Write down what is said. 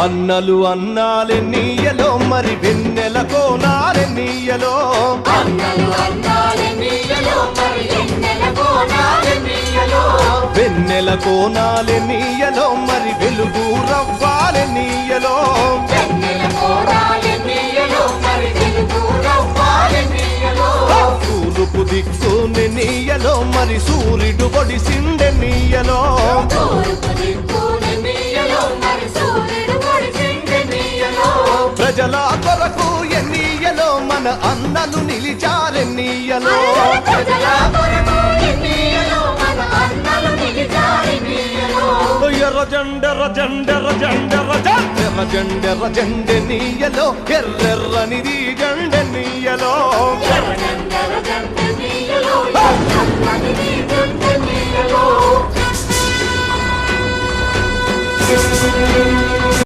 అన్నలు అన్నాలెన్నీయలో మరి వెన్నెల కోనాలెన్నీయలో వెన్నెల కోనాలెన్నీయలో మరి వెలుగు రవ్వాలెన్నీయలో తూర్పు దిక్కు నెన్నీయలో మరి సూర్యుడు పొడిసిండెన్నీయలో ప్రజల కొరకు ఎన్నీయలో మన అన్నలు నిలిచారెన్నీయలో ఎర్ర జెండె నీయలో ఎర్రెర్రనిది జెండె నీయలో